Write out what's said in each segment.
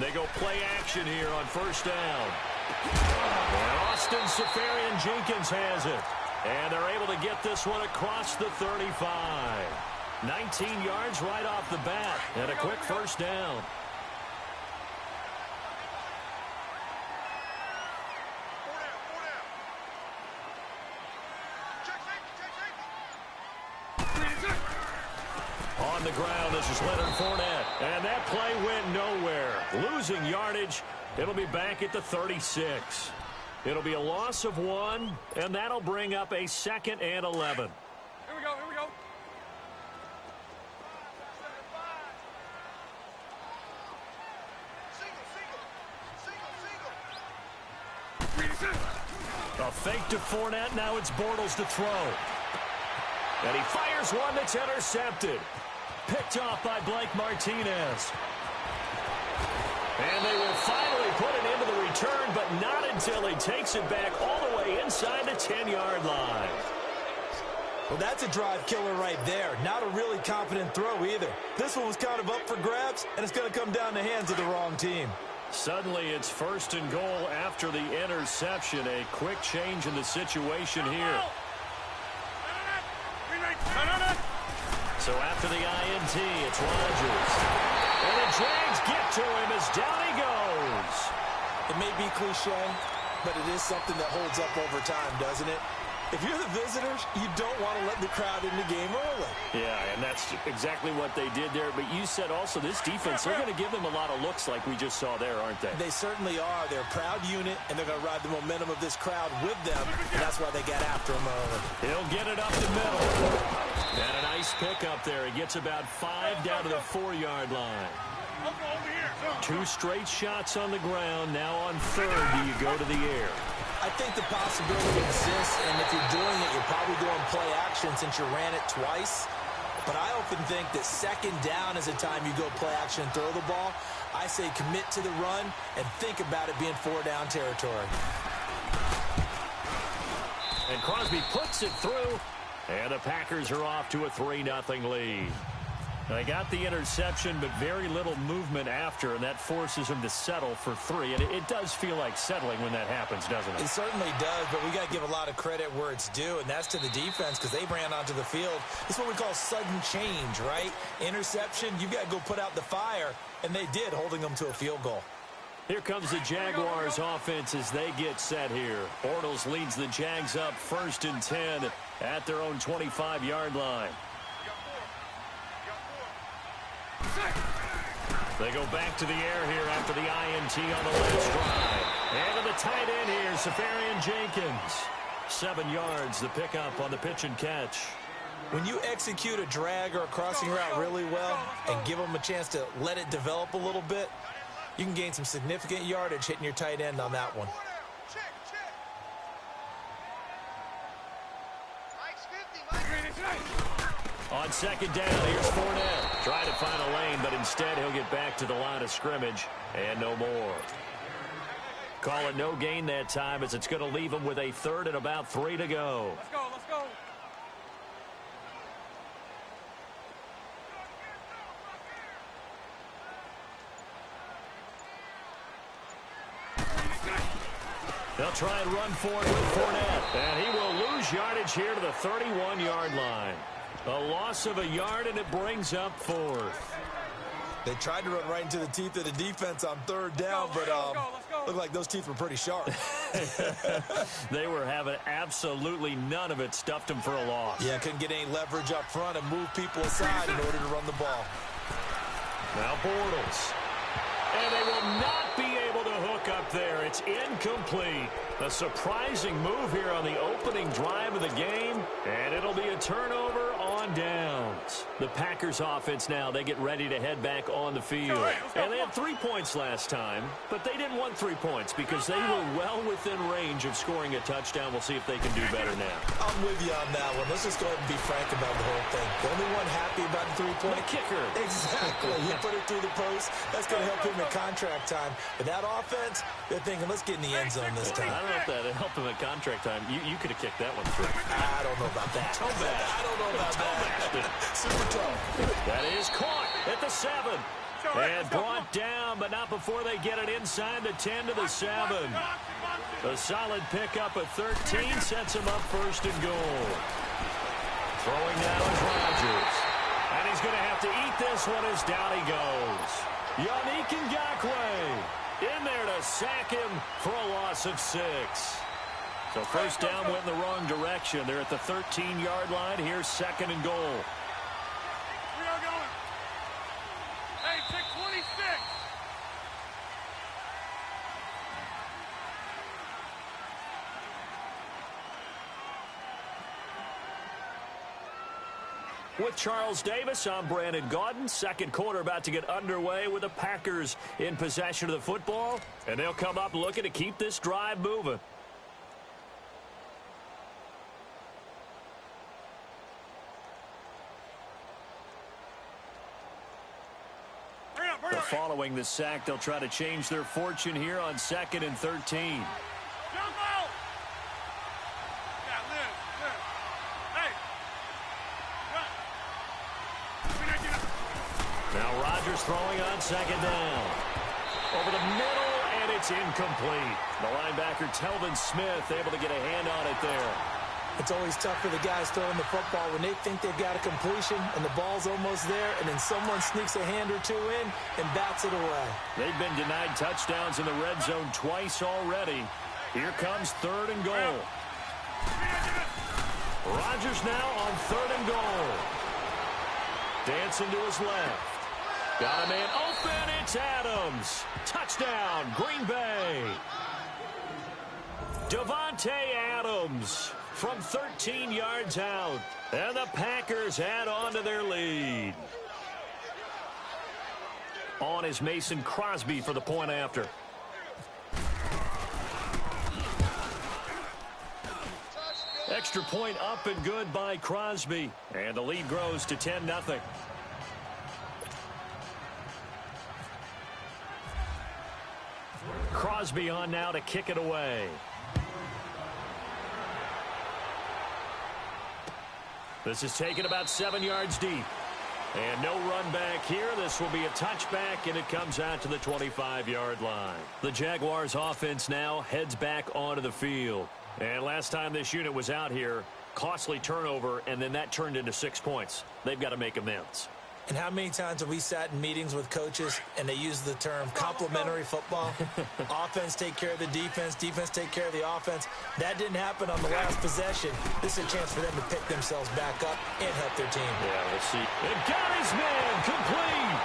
They go play action here on first down. And Austin Safarian-Jenkins has it. And they're able to get this one across the 35. 19 yards right off the bat. And a quick first down. On the ground, this is Leonard Fournette. And that play went nowhere. Losing yardage. It'll be back at the 36. It'll be a loss of 1, and that'll bring up a 2nd and 11. Here we go, here we go. A fake to Fournette. Now it's Bortles to throw. And he fires one that's intercepted. Picked off by Blake Martinez. And they will finally put it into the return, but not until he takes it back all the way inside the 10-yard line. Well, that's a drive killer right there. Not a really confident throw either. This one was kind of up for grabs, and it's going to come down the hands of the wrong team. Suddenly, it's 1st and goal after the interception. A quick change in the situation here. So after the INT, it's Rodgers. And the Jags get to him as down he goes. It may be cliche, but it is something that holds up over time, doesn't it? If you're the visitors, you don't want to let the crowd in the game early. Yeah, and that's exactly what they did there. But you said also this defense, they're going to give them a lot of looks like we just saw there, aren't they? They certainly are. They're a proud unit, and they're going to ride the momentum of this crowd with them, and that's why they got after him early. He'll get it up the middle. And a nice pick up there. He gets about 5 down to the 4-yard line. 2 straight shots on the ground. Now on 3rd, do you go to the air? I think the possibility exists, and if you're doing it, you're probably doing play action since you ran it twice. But I often think that 2nd down is a time you go play action and throw the ball. I say commit to the run and think about it being 4-down territory. And Crosby puts it through, and the Packers are off to a 3-0 lead. They got the interception, but very little movement after, and that forces them to settle for 3. And it does feel like settling when that happens, doesn't it? It certainly does, but we got to give a lot of credit where it's due, and that's to the defense because they ran onto the field. It's what we call sudden change, right? Interception, you've got to go put out the fire, and they did, holding them to a field goal. Here comes the Jaguars offense as they get set here. Bortles leads the Jags up 1st and 10 at their own 25-yard line. They go back to the air here after the INT on the last drive. And to the tight end here, Safarian-Jenkins. 7 yards, the pickup on the pitch and catch. When you execute a drag or a crossing route really well and give them a chance to let it develop a little bit, you can gain some significant yardage hitting your tight end on that one. On 2nd down, here's Fournette. Trying to find a lane, but instead he'll get back to the line of scrimmage and no more. Call it no gain that time as it's going to leave him with a 3rd and about 3 to go. Let's go, let's go. They'll try and run for it with Fournette. And he will lose yardage here to the 31-yard line. A loss of a yard, and it brings up 4th. They tried to run right into the teeth of the defense on 3rd down, but looked like those teeth were pretty sharp. They were having absolutely none of it. Stuffed them for a loss. Yeah, couldn't get any leverage up front and move people aside in order to run the ball. Now Bortles. And they will not be able to hook up there. It's incomplete. A surprising move here on the opening drive of the game, and it'll be a turnover on downs. The Packers offense now, they get ready to head back on the field. And they had 3 points last time, but they didn't want 3 points because they were well within range of scoring a touchdown. We'll see if they can do better now. I'm with you on that one. Let's just go ahead and be frank about the whole thing. The only one happy about the 3-point? The kicker. Exactly. You put it through the post. That's going to help him in contract time. But that offense, they're thinking, let's get in the end zone this time. I don't know if that helped him at contract time. You could have kicked that one through. I don't know about that. Toe bash. I don't know about that. Toe bashed it. Super tough. That is caught at the 7. And brought down, but not before they get it inside the 10 to the 7. A solid pickup at 13 sets him up first and goal. Throwing now is Rodgers. And he's going to have to eat this one as down he goes. Yannick Ngakoue in there to sack him for a loss of 6. So first down went in the wrong direction. They're at the 13-yard line. Here's second and goal. We are going. Hey, pick 26. With Charles Davis, I'm Brandon Gaudin. Second quarter about to get underway with the Packers in possession of the football. And they'll come up looking to keep this drive moving. Following the sack, they'll try to change their fortune here on 2nd and 13. Jump out! Yeah, live. Hey! Run! Now Rodgers throwing on 2nd down. Over the middle, and it's incomplete. The linebacker, Telvin Smith, able to get a hand on it there. It's always tough for the guys throwing the football when they think they've got a completion and the ball's almost there, and then someone sneaks a hand or two in and bats it away. They've been denied touchdowns in the red zone twice already. Here comes 3rd and goal. Rodgers now on 3rd and goal. Dancing to his left. Got a man open. It's Adams. Touchdown, Green Bay. Davante Adams from 13 yards out. And the Packers add on to their lead. On is Mason Crosby for the point after. Extra point up and good by Crosby. And the lead grows to 10-0. Crosby on now to kick it away. This is taken about 7 yards deep. And no run back here. This will be a touchback, and it comes out to the 25-yard line. The Jaguars offense now heads back onto the field. And last time this unit was out here, costly turnover, and then that turned into 6 points. They've got to make amends. And how many times have we sat in meetings with coaches and they use the term complementary football? Offense take care of the defense, defense take care of the offense. That didn't happen on the last possession. This is a chance for them to pick themselves back up and help their team. Yeah, we'll see. And got his man complete.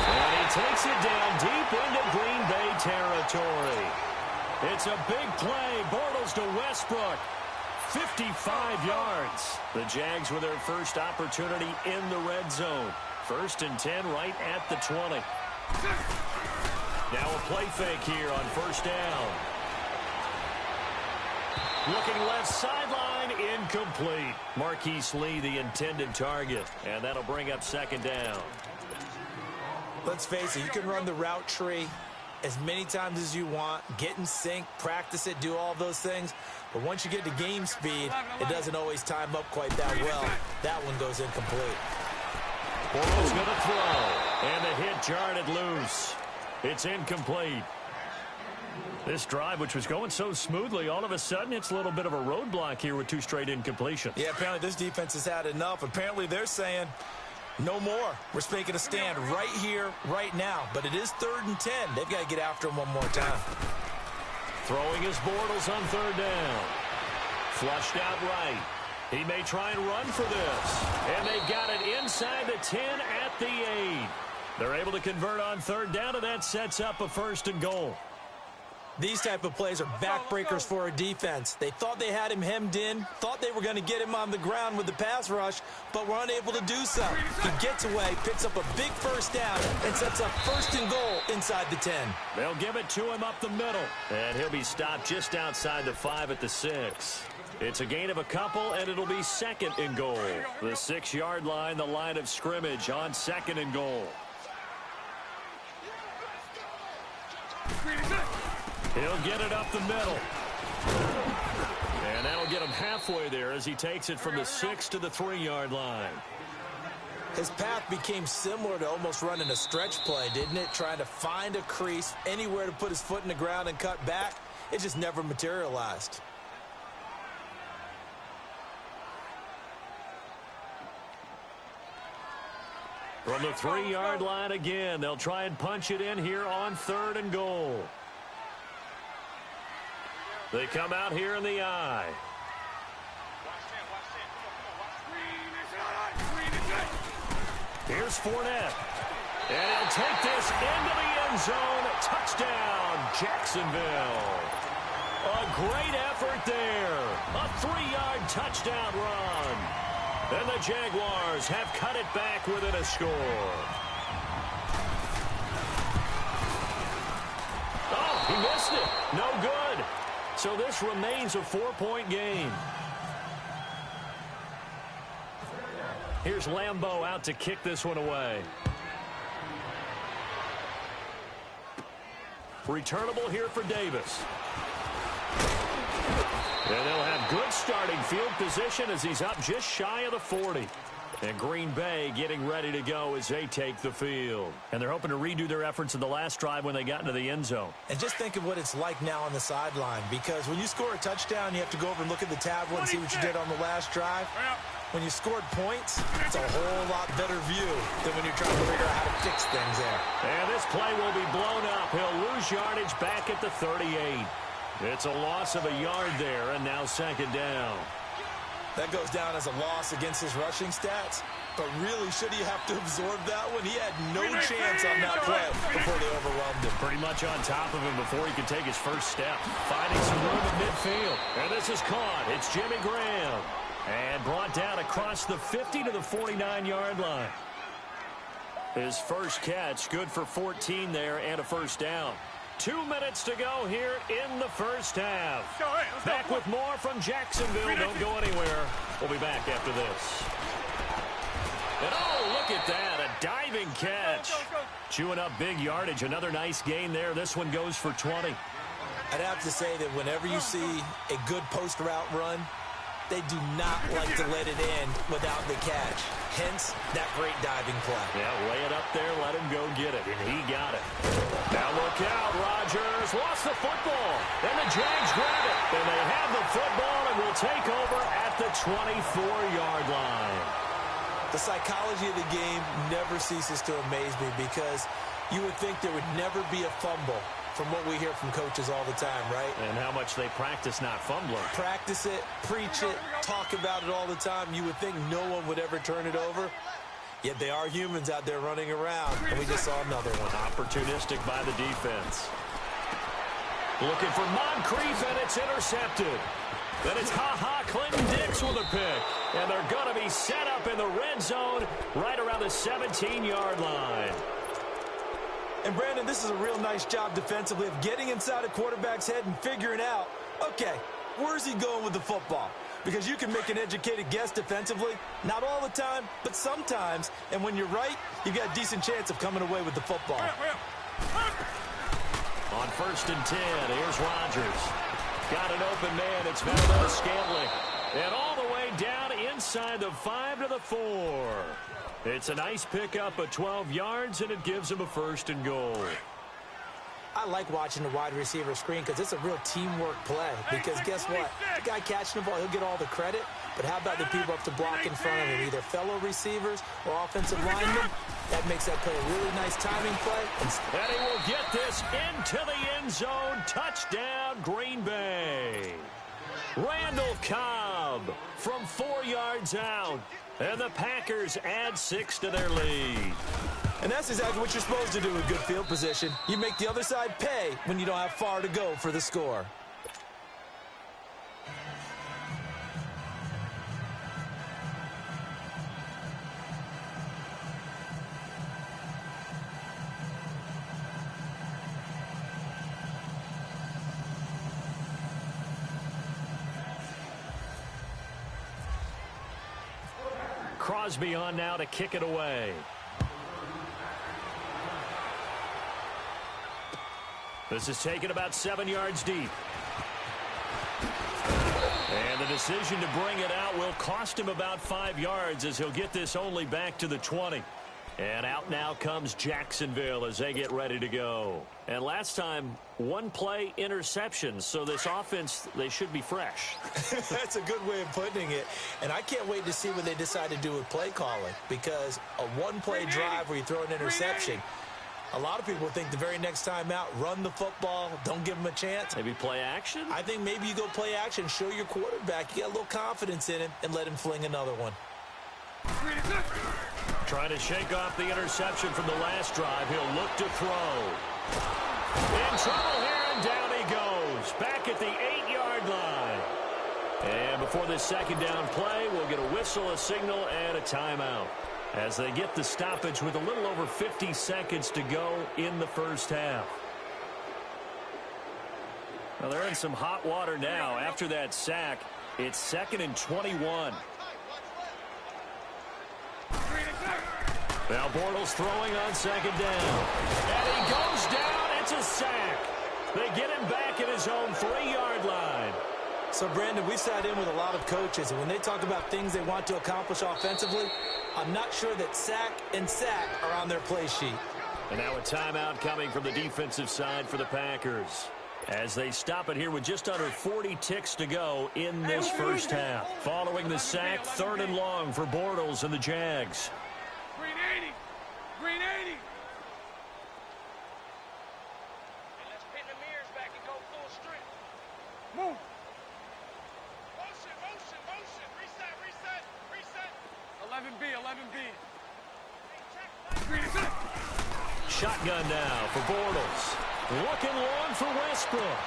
And he takes it down deep into Green Bay territory. It's a big play. Bortles to Westbrook. 55 yards. The Jags with their first opportunity in the red zone. 1st and 10 right at the 20. Now a play fake here on 1st down. Looking left sideline, incomplete. Marquise Lee, the intended target. And that'll bring up 2nd down. Let's face it, you can run the route tree as many times as you want, get in sync, practice it, do all those things. But once you get to game speed, it doesn't always time up quite that well. That one goes incomplete. Bortles going to throw. And the hit jarred it loose. It's incomplete. This drive, which was going so smoothly, all of a sudden it's a little bit of a roadblock here with 2 straight incompletions. Yeah, apparently this defense has had enough. Apparently they're saying, no more. We're making a stand right here, right now. But it is 3rd and 10. They've got to get after him one more time. Throwing his Bortles on 3rd down. Flushed out right. He may try and run for this. And they got it inside the 10 at the 8. They're able to convert on 3rd down, and that sets up a 1st and goal. These type of plays are backbreakers for a defense. They thought they had him hemmed in, thought they were going to get him on the ground with the pass rush, but were unable to do so. He gets away, picks up a big 1st down, and sets up 1st and goal inside the 10. They'll give it to him up the middle, and he'll be stopped just outside the 5 at the 6. It's a gain of a couple, and it'll be 2nd and goal. The 6-yard line, the line of scrimmage on 2nd and goal. He'll get it up the middle. And that'll get him halfway there as he takes it from the 6 to the 3-yard line. His path became similar to almost running a stretch play, didn't it? Trying to find a crease, anywhere to put his foot in the ground and cut back. It just never materialized. From the 3-yard line again, they'll try and punch it in here on 3rd and goal. They come out here in the I. Here's Fournette. And he'll take this into the end zone. Touchdown, Jacksonville. A great effort there. A 3-yard touchdown run. And the Jaguars have cut it back within a score. Oh, he missed it. No good. So this remains a 4-point game. Here's Lambeau out to kick this one away. Returnable here for Davis. And they'll have good starting field position as he's up just shy of the 40. And Green Bay getting ready to go as they take the field. And they're hoping to redo their efforts in the last drive when they got into the end zone. And just think of what it's like now on the sideline, because when you score a touchdown, you have to go over and look at the tablet and see what you did on the last drive. When you scored points, it's a whole lot better view than when you're trying to figure out how to fix things there. And this play will be blown up. He'll lose yardage back at the 38. It's a loss of a yard there, and now 2nd down. That goes down as a loss against his rushing stats, but really, should he have to absorb that one? He had no chance on that play before they overwhelmed him. Pretty much on top of him before he could take his first step. Finding some room at midfield. And this is caught. It's Jimmy Graham. And brought down across the 50 to the 49-yard line. His first catch, good for 14 there and a first down. 2 minutes to go here in the first half. Back with more from Jacksonville. Don't go anywhere. We'll be back after this. And oh, look at that. A diving catch. Chewing up big yardage. Another nice gain there. This one goes for 20. I'd have to say that whenever you see a good post route run, they do not like to let it in without the catch. Hence, that great diving play. Yeah, lay it up there, let him go get it, and he got it. Now look out, Rodgers lost the football, and the Jags grab it. And they have the football and will take over at the 24-yard line. The psychology of the game never ceases to amaze me, because you would think there would never be a fumble from what we hear from coaches all the time, right? And how much they practice not fumbling. Practice it, preach it, talk about it all the time. You would think no one would ever turn it over. Yet they are humans out there running around, and we just saw another one. Opportunistic by the defense. Looking for Moncrief, and it's intercepted. Then it's Clinton Dix with a pick. And they're going to be set up in the red zone right around the 17-yard line. And, Brandon, this is a real nice job defensively of getting inside a quarterback's head and figuring out, okay, where's he going with the football? Because you can make an educated guess defensively, not all the time, but sometimes. And when you're right, you've got a decent chance of coming away with the football. On 1st and 10, here's Rodgers. Got an open man. It's Valdez-Scantling. And all the way down inside the 5 to the 4. It's a nice pickup of 12 yards, and it gives him a 1st and goal. I like watching the wide receiver screen because it's a real teamwork play. Because guess what? The guy catching the ball, he'll get all the credit. But how about the people up to block in front of him, either fellow receivers or offensive linemen? That makes that play a really nice timing play. And he will get this into the end zone. Touchdown, Green Bay. Randall Cobb from 4 yards out. And the Packers add 6 to their lead. And that's exactly what you're supposed to do with good field position. You make the other side pay when you don't have far to go for the score. Crosby on now to kick it away. This is taken about 7 yards deep. And the decision to bring it out will cost him about 5 yards as he'll get this only back to the 20. And out now comes Jacksonville as they get ready to go. And last time, one play interception. So this offense, they should be fresh. That's a good way of putting it. And I can't wait to see what they decide to do with play calling. Because a one-play drive where you throw an interception, a lot of people think the very next time out, run the football, don't give them a chance. Maybe play action? I think maybe you go play action, show your quarterback, you got a little confidence in him, and let him fling another one. Trying to shake off the interception from the last drive. He'll look to throw. In trouble here, and down he goes. Back at the 8-yard line. And before this second down play, we'll get a whistle, a signal, and a timeout as they get the stoppage with a little over 50 seconds to go in the first half. Well, they're in some hot water now. After that sack, it's 2nd and 21. Now Bortles throwing on second down. And he goes down. It's a sack. They get him back at his own 3-yard line. So, Brandon, we sat in with a lot of coaches, and when they talk about things they want to accomplish offensively, I'm not sure that sack and sack are on their play sheet. And now a timeout coming from the defensive side for the Packers as they stop it here with just under 40 ticks to go in this first half. Following the sack, 3rd and long for Bortles and the Jags. Green 80. Green 80. Hey, let's pin the mirrors back and go full strength. Move. Motion, motion, motion. Reset, reset, reset. 11B, 11B. Green set. Shotgun now for Bortles. Looking long for Westbrook.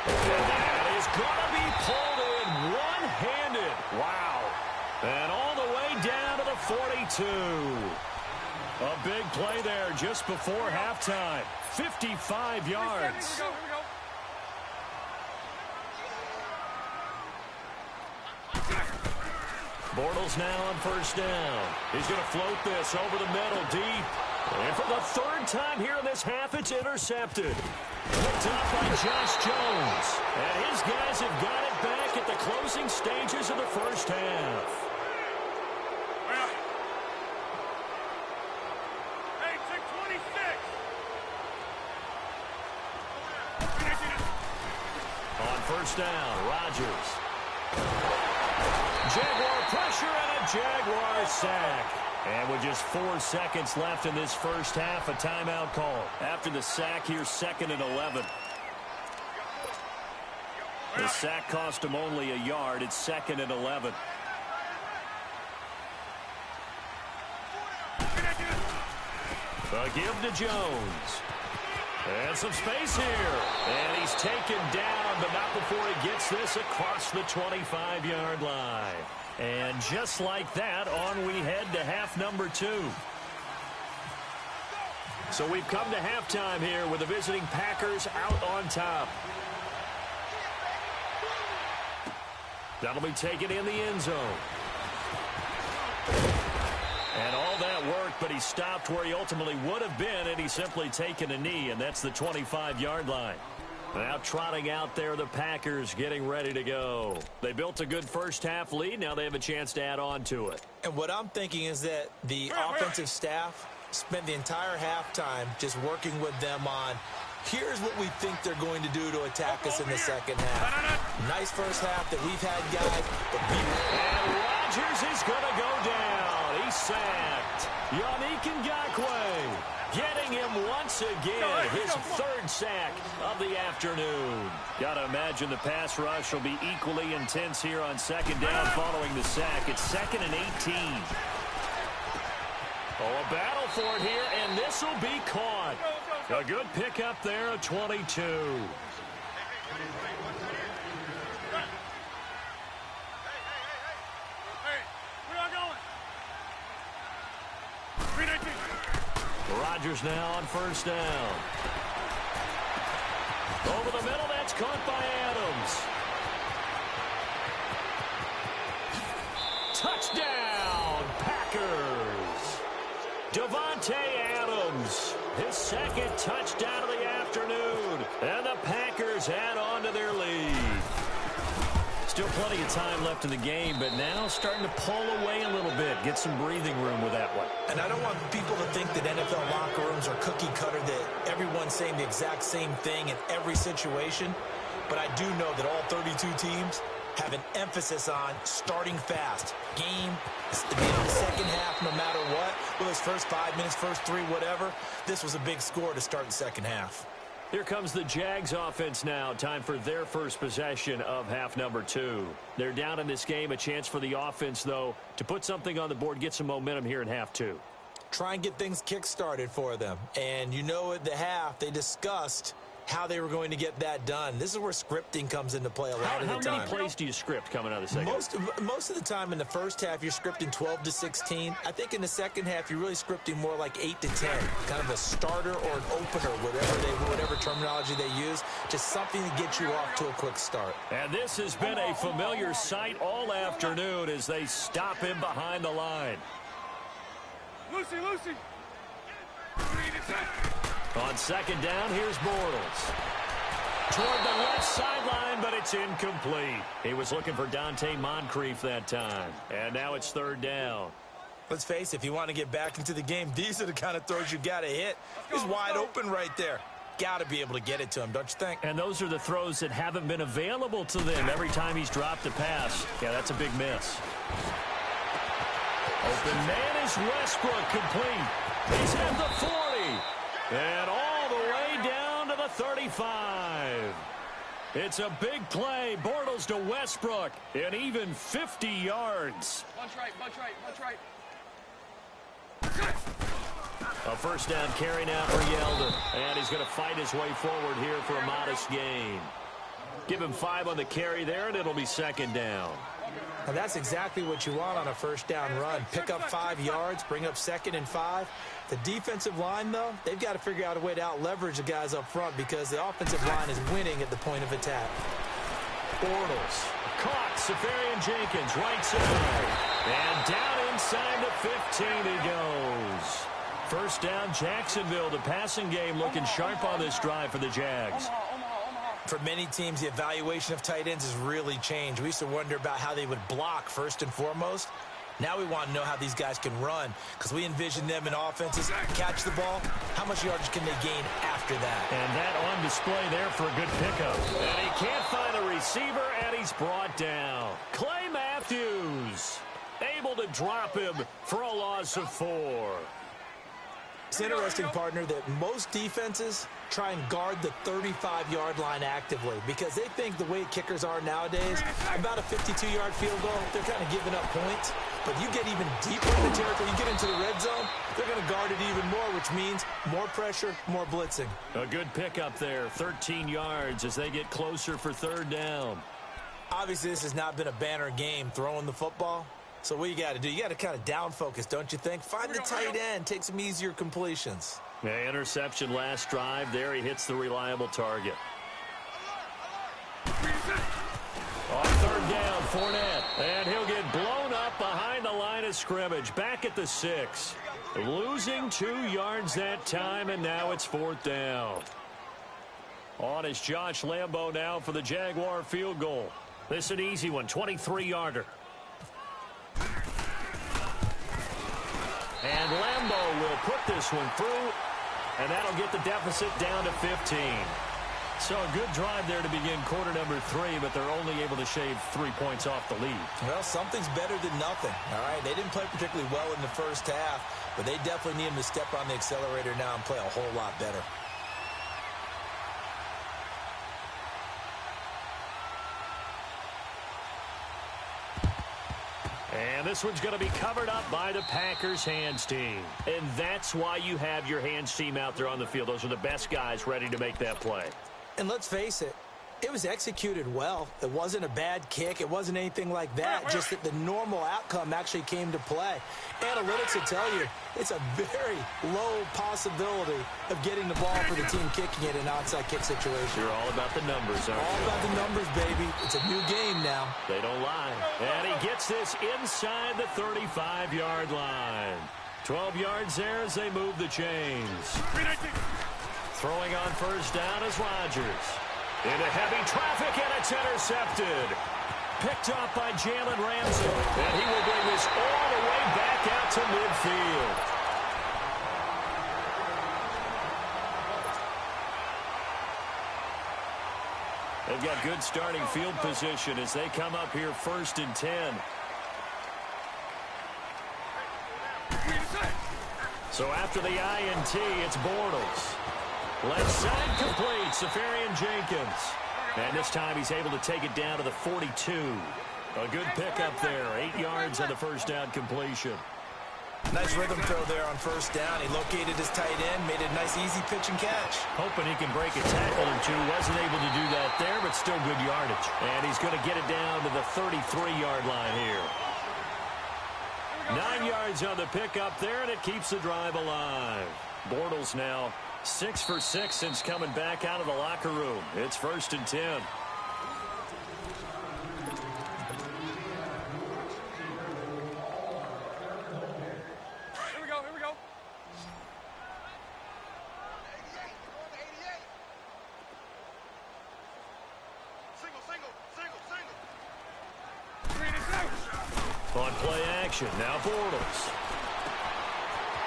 And that is going to be pulled in one-handed. Wow. And all the way down to the 42. A big play there just before halftime. 55 yards. Here we go. Bortles now on first down. He's going to float this over the middle deep. And for the 3rd time here in this half, it's intercepted. Picked up by Josh Jones. And his guys have got it back at the closing stages of the first half. Hey, check 26. On first down, Rodgers. Jaguar pressure and a Jaguar sack. And with just 4 seconds left in this first half, a timeout call. After the sack, here's 2nd and 11. The sack cost him only a yard. It's 2nd and 11. A give to Jones. And some space here. And he's taken down, but not before he gets this across the 25-yard line. And just like that, on we head to half number 2. So we've come to halftime here with the visiting Packers out on top. That'll be taken in the end zone. And all that worked, but he stopped where he ultimately would have been, and he's simply taken a knee, and that's the 25-yard line. Now trotting out there, the Packers getting ready to go. They built a good first-half lead. Now they have a chance to add on to it. And what I'm thinking is that the offensive staff spent the entire halftime just working with them on, here's what we think they're going to do to attack us in the second half. Nice first half that we've had, guys. And Rodgers is going to go down. He's sacked. Yannick Ngakoue getting him once again. His 3rd sack of the afternoon. Got to imagine the pass rush will be equally intense here on second down following the sack. It's 2nd and 18. Oh, a battle for it here, and this will be caught. A good pickup there at 22. Rodgers now on first down. Over the middle, that's caught by Adams. Touchdown, Packers. Davante Adams, his 2nd touchdown of the afternoon. And the Packers add on to their lead. Still plenty of time left in the game, but now starting to pull away a little bit. Get some breathing room with that one. And I don't want people to think that NFL locker rooms are cookie cutter, that everyone's saying the exact same thing in every situation. But I do know that all 32 teams have an emphasis on starting fast. Game, the second half, no matter what. Well, those first 5 minutes, first 3, whatever. This was a big score to start the second half. Here comes the Jags offense now. Time for their first possession of half number 2. They're down in this game. A chance for the offense, though, to put something on the board, get some momentum here in half 2. Try and get things kick-started for them. And you know at the half, they discussed how they were going to get that done. This is where scripting comes into play a lot of the time. How many plays do you script coming out of the second? Most of the time in the first half, you're scripting 12 to 16. I think in the second half, you're really scripting more like 8 to 10. Kind of a starter or an opener, whatever terminology they use. Just something to get you off to a quick start. And this has been a familiar sight all afternoon as they stop him behind the line. Lucy. On second down, here's Bortles. Toward the left sideline, but it's incomplete. He was looking for Dante Moncrief that time. And now it's third down. Let's face it, if you want to get back into the game, these are the kind of throws you got to hit. He's wide open right there. Got to be able to get it to him, don't you think? And those are the throws that haven't been available to them every time he's dropped a pass. Yeah, that's a big miss. Open man is Westbrook, complete. He's at the 40. And all the way down to the 35. It's a big play. Bortles to Westbrook. And even 50 yards. Bunch right. A first down carry now for Yeldon. And he's going to fight his way forward here for a modest gain. Give him 5 on the carry there, and it'll be second down. And that's exactly what you want on a first down run. Pick up 5 yards, bring up second and 5. The defensive line, though, they've got to figure out a way to out-leverage the guys up front because the offensive line is winning at the point of attack. Bortles caught. Safarian-Jenkins right side. And down inside the 15 he goes. First down, Jacksonville. The passing game looking sharp on this drive for the Jags. For many teams, the evaluation of tight ends has really changed. We used to wonder about how they would block first and foremost. Now we want to know how these guys can run because we envision them in offenses catch the ball. How much yardage can they gain after that? And that on display there for a good pickup. And he can't find a receiver, and he's brought down. Clay Matthews able to drop him for a loss of 4. It's interesting, partner, that most defenses try and guard the 35-yard line actively because they think the way kickers are nowadays, about a 52-yard field goal, they're kind of giving up points. But you get even deeper in the territory, you get into the red zone, they're going to guard it even more, which means more pressure, more blitzing. A good pickup there, 13 yards as they get closer for third down. Obviously, this has not been a banner game throwing the football. So what you got to do, you got to kind of down focus, don't you think? Find the tight end, take some easier completions. Yeah, interception last drive. There he hits the reliable target. On third down, Fournette. And he'll get blown up behind the line of scrimmage. Back at the 6. Losing 2 yards that time, and now it's fourth down. On is Josh Lambo now for the Jaguar field goal. This is an easy one, 23-yarder. And Lambo will put this one through, and that'll get the deficit down to 15. So a good drive there to begin quarter number 3, but they're only able to shave 3 points off the lead. Well, something's better than nothing, all right? They didn't play particularly well in the first half, but they definitely need him to step on the accelerator now and play a whole lot better. And this one's going to be covered up by the Packers hands team. And that's why you have your hands team out there on the field. Those are the best guys ready to make that play. And let's face it, it was executed well. It wasn't a bad kick. It wasn't anything like that. Just that the normal outcome actually came to play. Analytics will tell you it's a very low possibility of getting the ball for the team kicking it in an onside kick situation. You're all about the numbers, aren't you? All about the numbers, baby. It's a new game now. They don't lie. And he gets this inside the 35-yard line. 12 yards there as they move the chains. Throwing on first down is Rodgers. Into heavy traffic, and it's intercepted. picked up by Jalen Ramsey. And he will bring this all the way back out to midfield. They've got good starting field position as they come up here 1st and 10. So after the INT, it's Bortles. Left side complete, Safarian Jenkins. And this time he's able to take it down to the 42. A good pickup there, 8 yards on the first down completion. Nice rhythm throw there on first down. He located his tight end, made a nice easy pitch and catch. Hoping he can break a tackle or two. Wasn't able to do that there, but still good yardage. And he's going to get it down to the 33-yard line here. 9 yards on the pickup there, and it keeps the drive alive. Bortles now 6 for 6 since coming back out of the locker room. It's 1st and 10. Here we go, here we go. 88, 88. On play action, now Bortles.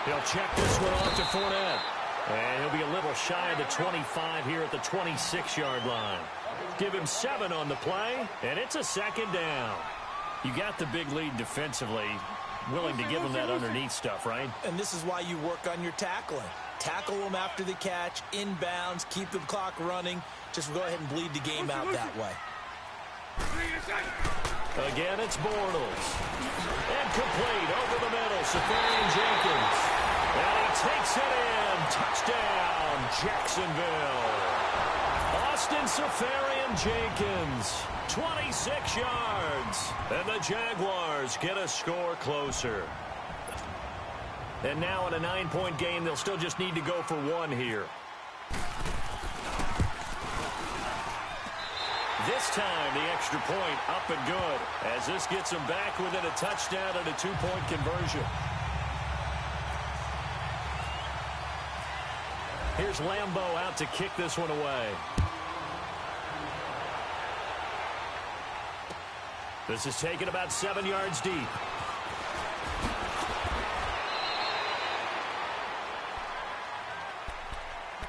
He'll check this one off to Fournette. And he'll be a little shy of the 25 here at the 26-yard line. Give him 7 on the play, and it's a 2nd down. You got the big lead defensively. Willing to give him that underneath stuff, right? And this is why you work on your tackling. Tackle them after the catch, inbounds, keep the clock running. Just go ahead and bleed the game out that way. Again, it's Bortles. And complete over the middle, Safarian Jenkins. And he takes it in. Touchdown, Jacksonville. Austin Safarian Jenkins, 26 yards. And the Jaguars get a score closer. And now in a 9-point game, they'll still just need to go for 1 here. This time, the extra point up and good, as this gets them back within a touchdown and a 2-point conversion. Here's Lambeau out to kick this one away. This is taken about 7 yards deep.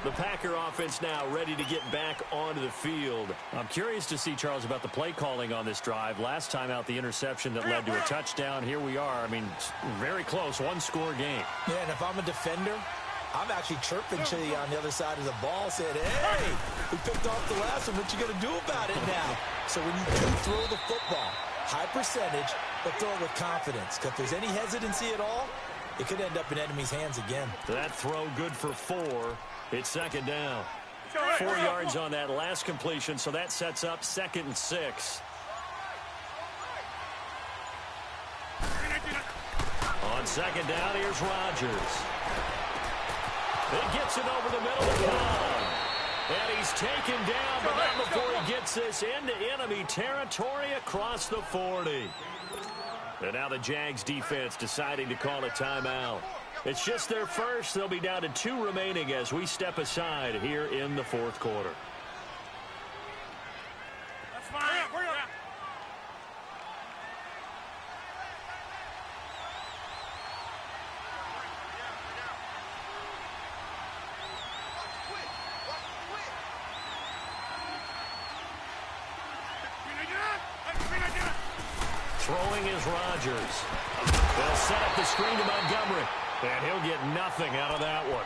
The Packer offense now ready to get back onto the field. I'm curious to see, Charles, about the play calling on this drive. Last time out, the interception that led to a touchdown. Here we are. I mean, very close, 1-score game. Yeah, and if I'm a defender, I'm actually chirping to you on the other side of the ball, saying, hey, we picked off the last one. What you going to do about it now? So when you do throw the football, high percentage, but throw it with confidence. Because if there's any hesitancy at all, it could end up in enemy's hands again. That throw good for 4. It's 2nd down. 4 yards on that last completion, so that sets up 2nd and 6. On 2nd down, here's Rodgers. It gets it over the middle of the ground. And he's taken down, but not before he gets this into enemy territory across the 40. And now the Jags defense deciding to call a timeout. It's just their first. They'll be down to 2 remaining as we step aside here in the 4th quarter. That's fine. Hurry up. Throwing is Rodgers. They'll set up the screen to Montgomery. And he'll get nothing out of that one.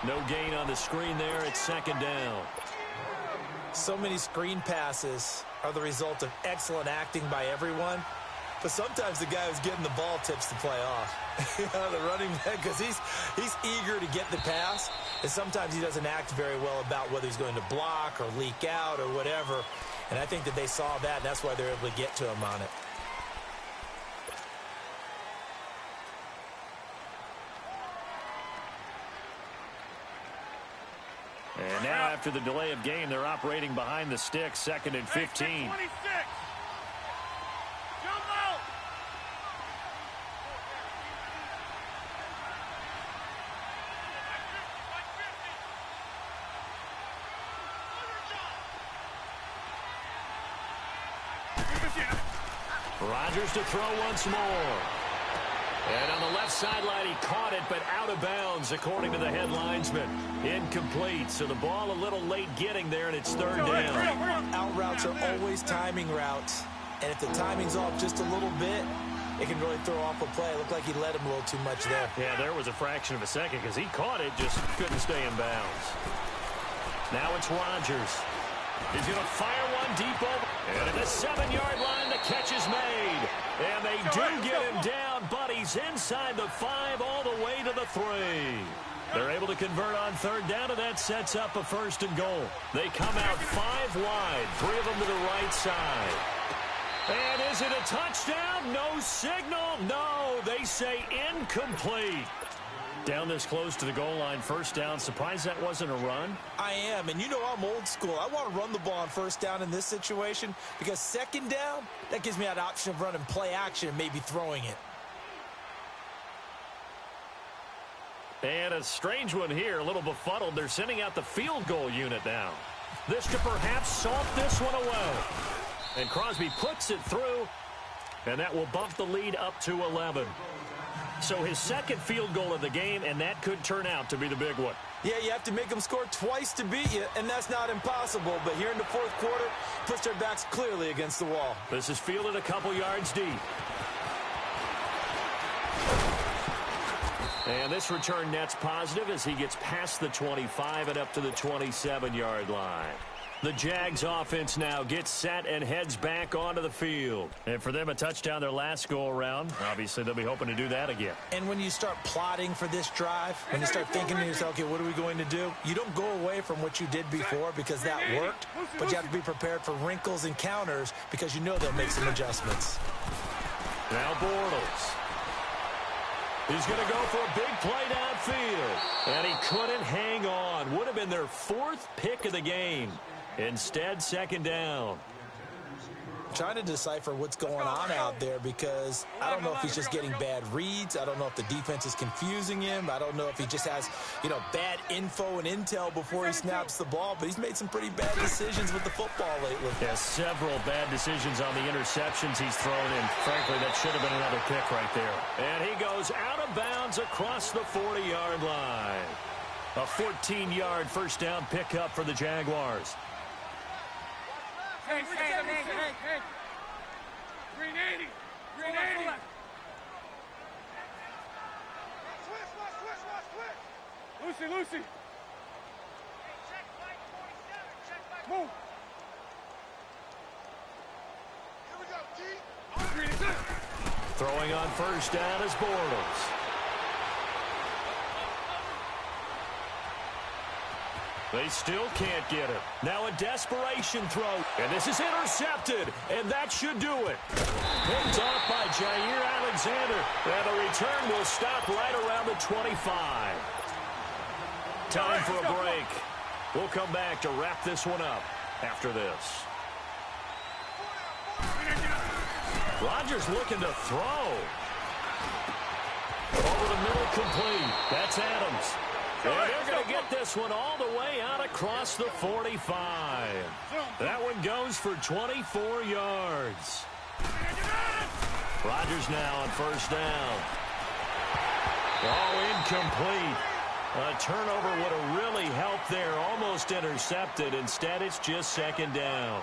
No gain on the screen there. It's 2nd down. So many screen passes are the result of excellent acting by everyone. But sometimes the guy who's getting the ball tips the play off. The running back, because he's eager to get the pass. And sometimes he doesn't act very well about whether he's going to block or leak out or whatever. And I think that they saw that, and that's why they're able to get to him on it. And now after the delay of game, they're operating behind the sticks, 2nd and 15. 26. Jump out. Rodgers to throw once more. And on the left sideline, he caught it, but out of bounds, according to the head linesman. Incomplete, so the ball a little late getting there, and it's third down. Out routes are always timing routes, and if the timing's off just a little bit, it can really throw off a play. It looked like he let him a little too much there. Yeah, there was a fraction of a second because he caught it, just couldn't stay in bounds. Now it's Rodgers. He's going to fire one deep over. And at the 7-yard line, the catch is made. And they do get him down, but he's inside the 5 all the way to the 3. They're able to convert on third down, and that sets up a first and goal. They come out 5 wide, 3 of them to the right side. And is it a touchdown? No signal. No, they say incomplete. Down this close to the goal line, first down. Surprised that wasn't a run? I am, and you know I'm old school. I want to run the ball on first down in this situation because second down, that gives me that option of running play action and maybe throwing it. And a strange one here, a little befuddled. They're sending out the field goal unit now. This to perhaps salt this one away. And Crosby puts it through, and that will bump the lead up to 11. So his second field goal of the game, and that could turn out to be the big one. Yeah, you have to make them score twice to beat you, and that's not impossible. But here in the fourth quarter, puts their backs clearly against the wall. This is fielded a couple yards deep. And this return net's positive as he gets past the 25 and up to the 27-yard line. The Jags offense now gets set and heads back onto the field. And for them, a touchdown their last go-around. Obviously, they'll be hoping to do that again. And when you start plotting for this drive, when you start thinking to yourself, okay, what are we going to do? You don't go away from what you did before because that worked, but you have to be prepared for wrinkles and counters because you know they'll make some adjustments. Now Bortles. He's going to go for a big play downfield. And he couldn't hang on. Would have been their 4th pick of the game. Instead, second down. Trying to decipher what's going on out there because I don't know if he's just getting bad reads. I don't know if the defense is confusing him. I don't know if he just has, bad info and intel before he snaps the ball. But he's made some pretty bad decisions with the football lately. Yeah, several bad decisions on the interceptions he's thrown in. Frankly, that should have been another pick right there. And he goes out of bounds across the 40-yard line. A 14-yard first down pickup for the Jaguars. Hey. 380. 380. Switch. Lucy. Move. Here we go, G. Throwing on first down is Bortles. They still can't get it. Now a desperation throw. And this is intercepted. And that should do it. Picked off by Jair Alexander. And the return will stop right around the 25. Time for a break. We'll come back to wrap this one up after this. Rodgers looking to throw. Over the middle, complete. That's Adams. And they're going to get this one all the way out across the 45. That one goes for 24 yards. Rodgers now on first down. Oh, incomplete. A turnover would have really helped there. Almost intercepted. Instead, it's just second down.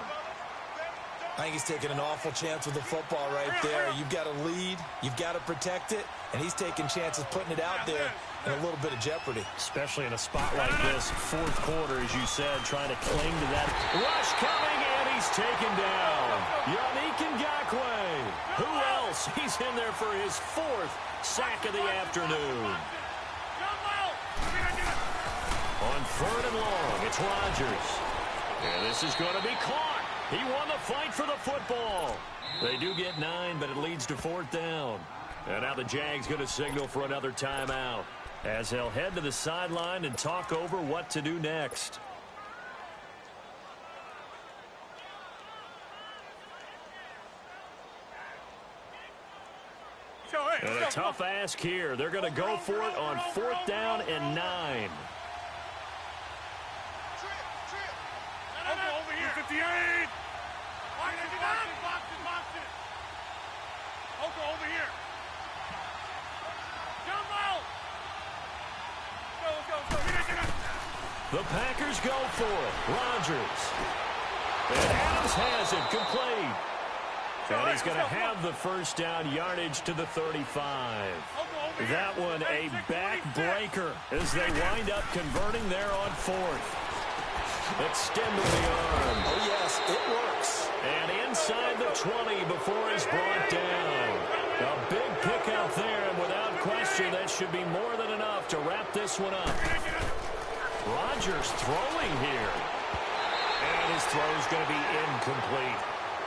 I think he's taking an awful chance with the football right there. You've got to lead. You've got to protect it. And he's taking chances putting it out there in a little bit of jeopardy. Especially in a spot like this, fourth quarter, as you said, trying to cling to that. Rush coming, and he's taken down. Yannick Ngakoue. Who else? He's in there for his 4th sack of the afternoon. On 3rd and long, it's Rodgers. And this is going to be caught. He won the fight for the football. They do get 9, but it leads to 4th down. And now the Jags going to signal for another timeout as they'll head to the sideline and talk over what to do next. And a tough ask here. They're going to go for it on 4th down and 9. Over here. 58. Oko, over here. Jump out. Let's go. The Packers go for it. Rodgers. And Adams has it complete. And he's going to have the first down, yardage to the 35. That one a backbreaker as they wind up converting there on fourth. Extending the arm. Oh, yes, it works. And inside the 20 before he's brought down. A big pickup there, and without question, that should be more than enough to wrap this one up. Rodgers throwing here. And his throw is going to be incomplete.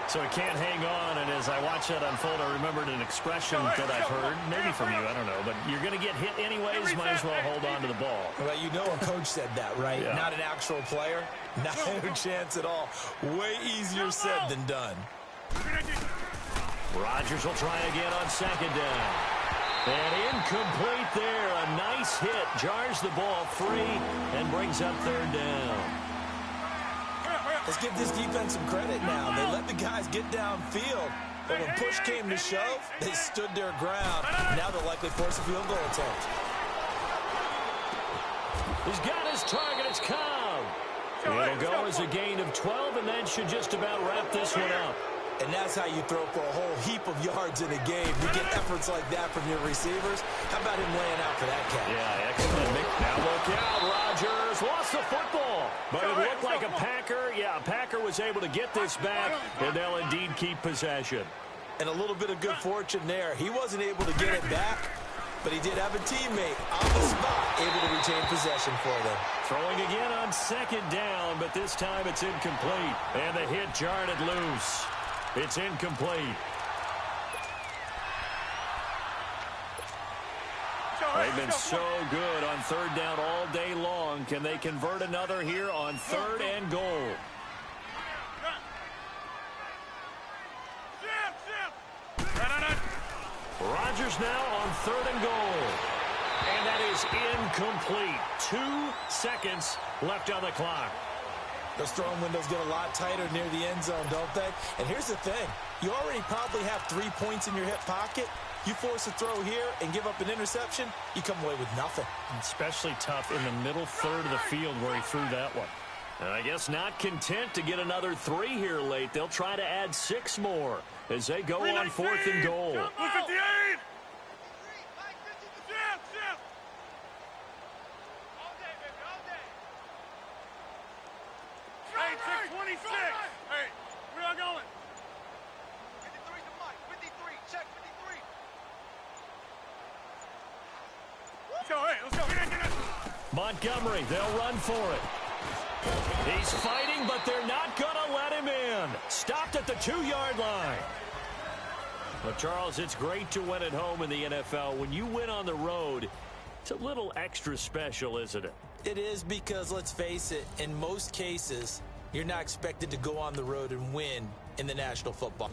So he can't hang on, and as I watch that unfold, I remembered an expression that I've heard, maybe from you, I don't know, but you're going to get hit anyways, might as well hold on to the ball. Well, you know a coach said that, right? Yeah. Not an actual player. Not a chance at all. Way easier said than done. Rodgers will try again on second down. And incomplete there. A nice hit. Jars the ball free and brings up third down. Let's give this defense some credit now. They let the guys get downfield, but when push came to shove, they stood their ground. Now they'll likely force a field goal attempt. He's got his target. It's Cobb. It'll go as a gain of 12, and that should just about wrap this one up. And that's how you throw for a whole heap of yards in a game. You get efforts like that from your receivers. How about him laying out for that catch? Yeah, excellent. Now look out. Rodgers lost the football. But it looked like a Packer. Yeah, a Packer was able to get this back, and they'll indeed keep possession. And a little bit of good fortune there. He wasn't able to get it back, but he did have a teammate on the spot able to retain possession for them. Throwing again on second down, but this time it's incomplete. And the hit jarred it loose. It's incomplete. They've been so good on third down all day long. Can they convert another here on third and goal? Rodgers now on third and goal. And that is incomplete. 2 seconds left on the clock. Those throwing windows get a lot tighter near the end zone, don't they? And here's the thing. You already probably have 3 points in your hip pocket. You force a throw here and give up an interception, you come away with nothing. Especially tough in the middle third of the field where he threw that one. And I guess not content to get another 3 here late. They'll try to add 6 more as they go on fourth and goal. 58! Hey, 626! Hey, where y'all going? 53 to Mike. 53. Check 53. Let's go, hey, let's go. Montgomery, they'll run for it. He's fighting, but they're not going to let him in. Stopped at the 2-yard line. Well, Charles, it's great to win at home in the NFL. When you win on the road, it's a little extra special, isn't it? It is because, let's face it, in most cases, you're not expected to go on the road and win in the National Football